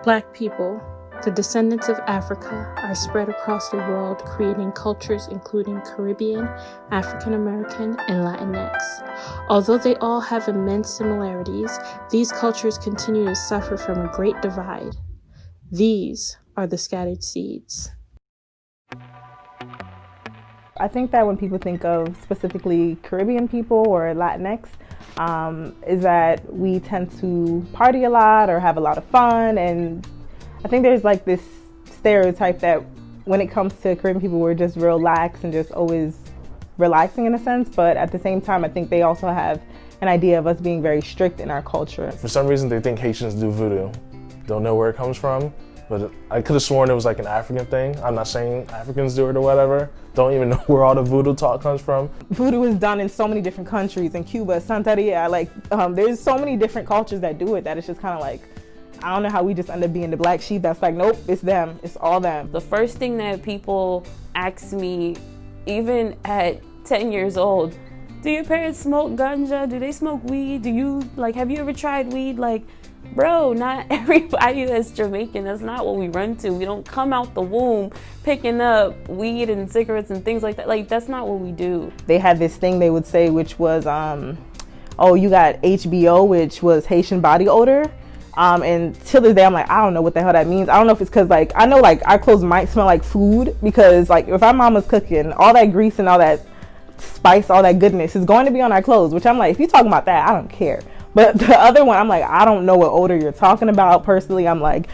Black people, the descendants of Africa, are spread across the world, creating cultures including Caribbean, African American, and Latinx. Although they all have immense similarities, these cultures continue to suffer from a great divide. These are the scattered seeds. I think that when people think of specifically Caribbean people or Latinx, is that we tend to party a lot or have a lot of fun, and I think there's like this stereotype that when it comes to Caribbean people, we're just real lax and just always relaxing in a sense, but at the same time I think they also have an idea of us being very strict in our culture. For some reason they think Haitians do voodoo. Don't know where it comes from, but I could have sworn it was like an African thing. I'm not saying Africans do it or whatever. Don't even know where all the voodoo talk comes from. Voodoo is done in so many different countries, in Cuba, Santeria, there's so many different cultures that do it that it's just kind of like, I don't know how we just end up being the black sheep that's like, nope, it's them, it's all them. The first thing that people ask me, even at 10 years old, do your parents smoke ganja? Do they smoke weed? Have you ever tried weed? Bro, not everybody that's Jamaican, that's not what we run to. We don't come out the womb picking up weed and cigarettes and things like that. That's not what we do. They had this thing they would say, which was, oh, you got HBO, which was Haitian body odor. And till this day, I'm like, I don't know what the hell that means. I don't know if it's because I know our clothes might smell like food, because if our mama's cooking, all that grease and all that spice, all that goodness is going to be on our clothes, which I'm like, if you're talking about that, I don't care. But the other one, I'm like, I don't know what odor you're talking about. Personally, I'm like,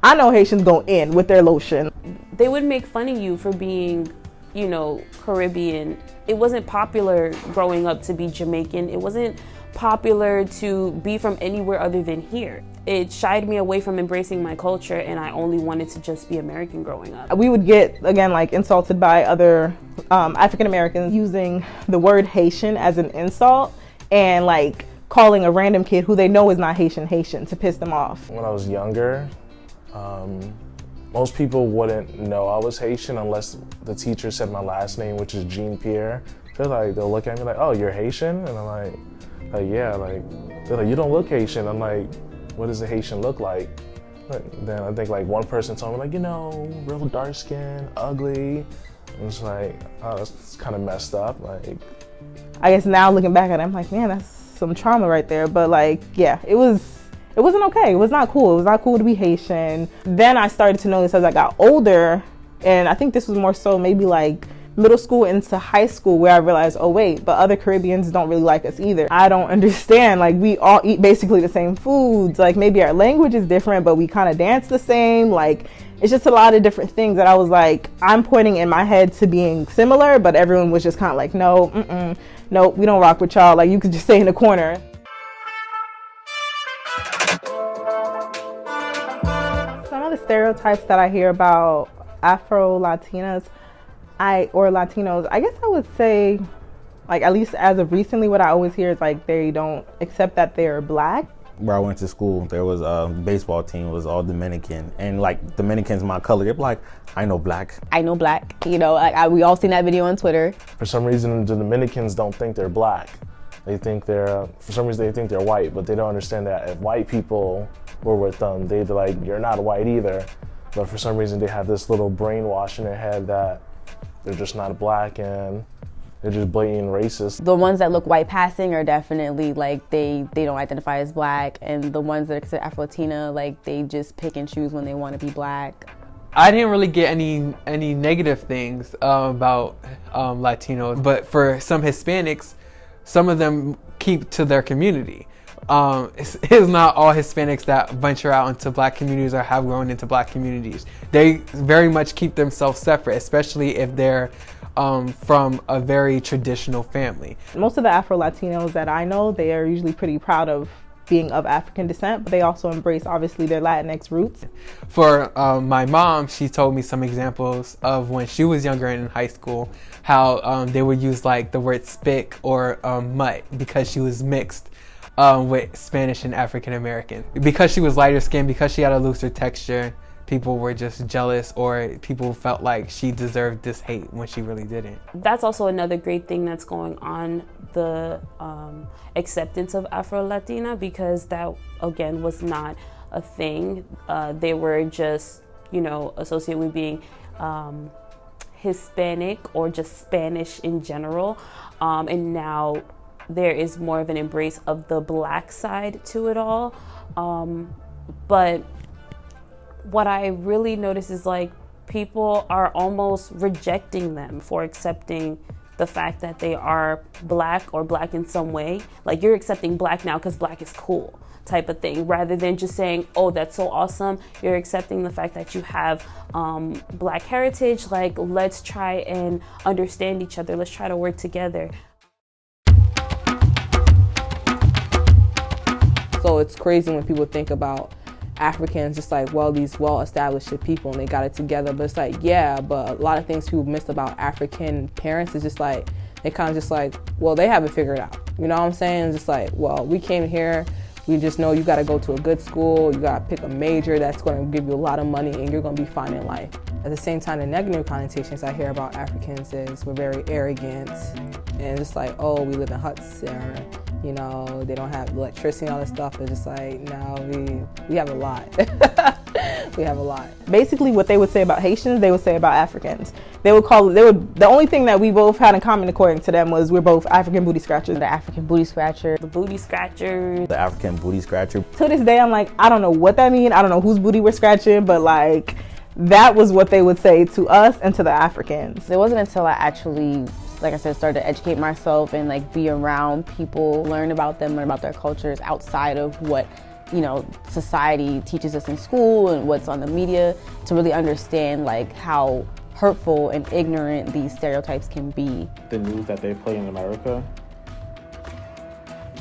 I know Haitians go in with their lotion. They would make fun of you for being, Caribbean. It wasn't popular growing up to be Jamaican. It wasn't popular to be from anywhere other than here. It shied me away from embracing my culture, and I only wanted to just be American growing up. We would get, again, insulted by other African Americans using the word Haitian as an insult, and calling a random kid who they know is not Haitian to piss them off. When I was younger, most people wouldn't know I was Haitian unless the teacher said my last name, which is Jean Pierre. So they'll look at me like, oh, you're Haitian? And I'm like yeah, they're like, you don't look Haitian. I'm like, what does a Haitian look like? Then I think one person told me real dark skin, ugly. And it's like, oh, that's kind of messed up. I guess now looking back at it, I'm like, man, that's some trauma right there. But yeah, it wasn't okay. It was not cool. It was not cool to be Haitian. Then I started to notice as I got older, and I think this was more so maybe middle school into high school, where I realized, oh wait, but other Caribbeans don't really like us either. I don't understand. We all eat basically the same foods. Maybe our language is different, but we kind of dance the same. It's just a lot of different things that I was I'm pointing in my head to being similar, but everyone was just kind of no, we don't rock with y'all. You could just stay in the corner. Some of the stereotypes that I hear about Afro-Latinas or Latinos, I guess I would say, at least as of recently, what I always hear is they don't accept that they're black. Where I went to school, there was a baseball team, was all Dominican, and Dominicans my color, they're like, I know black. I know black, we all seen that video on Twitter. For some reason, the Dominicans don't think they're black. They think they're white, but they don't understand that if white people were with them, they'd be like, you're not white either. But for some reason, they have this little brainwash in their head that they're just not black and they're just blatant racist. The ones that look white passing are definitely they don't identify as black, and the ones that are considered Afro-Latina, they just pick and choose when they want to be black. I didn't really get any negative things about Latinos, but for some Hispanics, some of them keep to their community. It's not all Hispanics that venture out into black communities or have grown into black communities. They very much keep themselves separate, especially if they're from a very traditional family. Most of the Afro-Latinos that I know, they are usually pretty proud of being of African descent, but they also embrace, obviously, their Latinx roots. For my mom, she told me some examples of when she was younger in high school, how they would use the word spick or mutt because she was mixed with Spanish and African American. Because she was lighter skinned, because she had a looser texture, people were just jealous, or people felt like she deserved this hate when she really didn't. That's also another great thing that's going on, the acceptance of Afro-Latina, because that, again, was not a thing. They were just, associated with being Hispanic or just Spanish in general. And now there is more of an embrace of the Black side to it all. But what I really notice is like people are almost rejecting them for accepting the fact that they are Black or Black in some way. Like, you're accepting Black now because Black is cool type of thing, rather than just saying, oh, that's so awesome. You're accepting the fact that you have Black heritage. Like, let's try and understand each other. Let's try to work together. So it's crazy when people think about Africans just like, well, these well-established people and they got it together. But it's like, yeah, but a lot of things people miss about African parents is just like, they kind of just like, well, they have it figured out. You know what I'm saying? It's just like, well, we came here, we just know you got to go to a good school, you got to pick a major that's going to give you a lot of money and you're going to be fine in life. At the same time, the negative connotations I hear about Africans is we're very arrogant and just like, oh, we live in huts or, they don't have electricity and all this stuff. It's just like, no, we have a lot. We have a lot. Basically what they would say about Haitians, they would say about Africans. The only thing that we both had in common according to them was we're both African booty scratchers. The African booty scratcher. The booty scratcher. The African booty scratcher. To this day, I'm like, I don't know what that means. I don't know whose booty we're scratching, but like, that was what they would say to us and to the Africans. It wasn't until I actually, like I said, started to educate myself and like be around people, learn about them, learn about their cultures outside of what, society teaches us in school and what's on the media, to really understand like how hurtful and ignorant these stereotypes can be. The news that they play in America,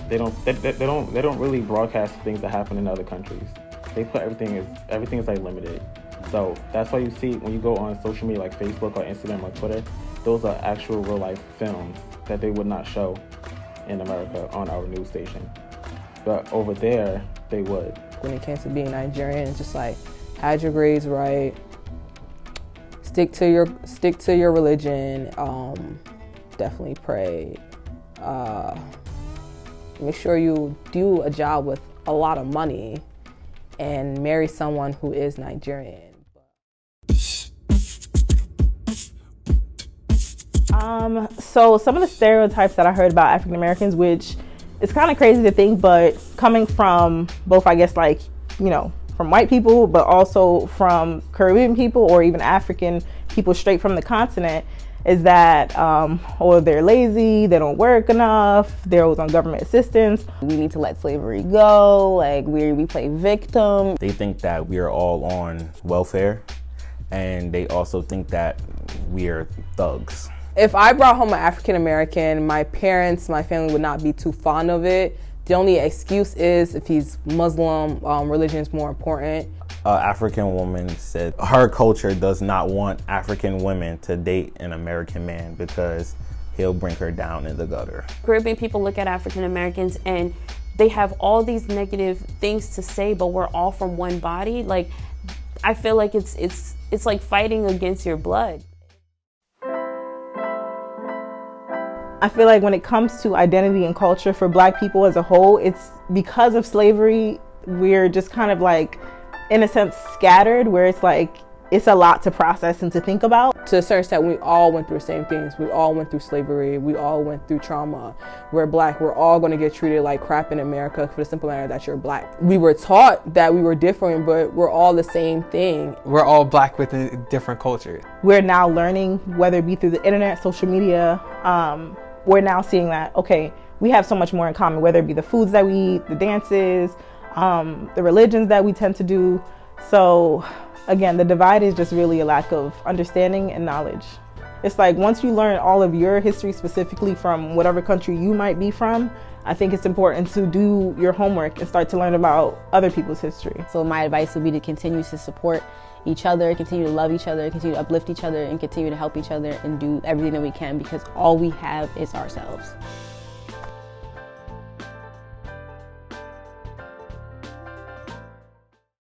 they don't really broadcast things that happen in other countries. They put everything is like limited. So that's why you see when you go on social media like Facebook or Instagram or Twitter, those are actual real life films that they would not show in America on our news station. But over there, they would. When it came to being Nigerian, it's just like, had your grades right, stick to your religion, definitely pray. Make sure you do a job with a lot of money and marry someone who is Nigerian. So some of the stereotypes that I heard about African Americans, which is kind of crazy to think, but coming from both, I guess, like, from white people, but also from Caribbean people or even African people straight from the continent, is that, or they're lazy, they don't work enough, they're always on government assistance. We need to let slavery go, like we play victim. They think that we are all on welfare, and they also think that we are thugs. If I brought home an African American, my family would not be too fond of it. The only excuse is if he's Muslim, religion is more important. An African woman said her culture does not want African women to date an American man because he'll bring her down in the gutter. Caribbean people look at African Americans and they have all these negative things to say, but we're all from one body. Like, I feel like it's like fighting against your blood. I feel like when it comes to identity and culture for Black people as a whole, it's because of slavery, we're just kind of like, in a sense, scattered, where it's like, it's a lot to process and to think about. To a certain extent, we all went through the same things. We all went through slavery. We all went through trauma. We're Black. We're all going to get treated like crap in America for the simple matter that you're Black. We were taught that we were different, but we're all the same thing. We're all Black with a different culture. We're now learning, whether it be through the internet, social media, we're now seeing that, okay, we have so much more in common, whether it be the foods that we eat, the dances, the religions that we tend to do. So again, the divide is just really a lack of understanding and knowledge. It's like once you learn all of your history specifically from whatever country you might be from, I think it's important to do your homework and start to learn about other people's history. So my advice would be to continue to support each other, continue to love each other, continue to uplift each other, and continue to help each other and do everything that we can, because all we have is ourselves.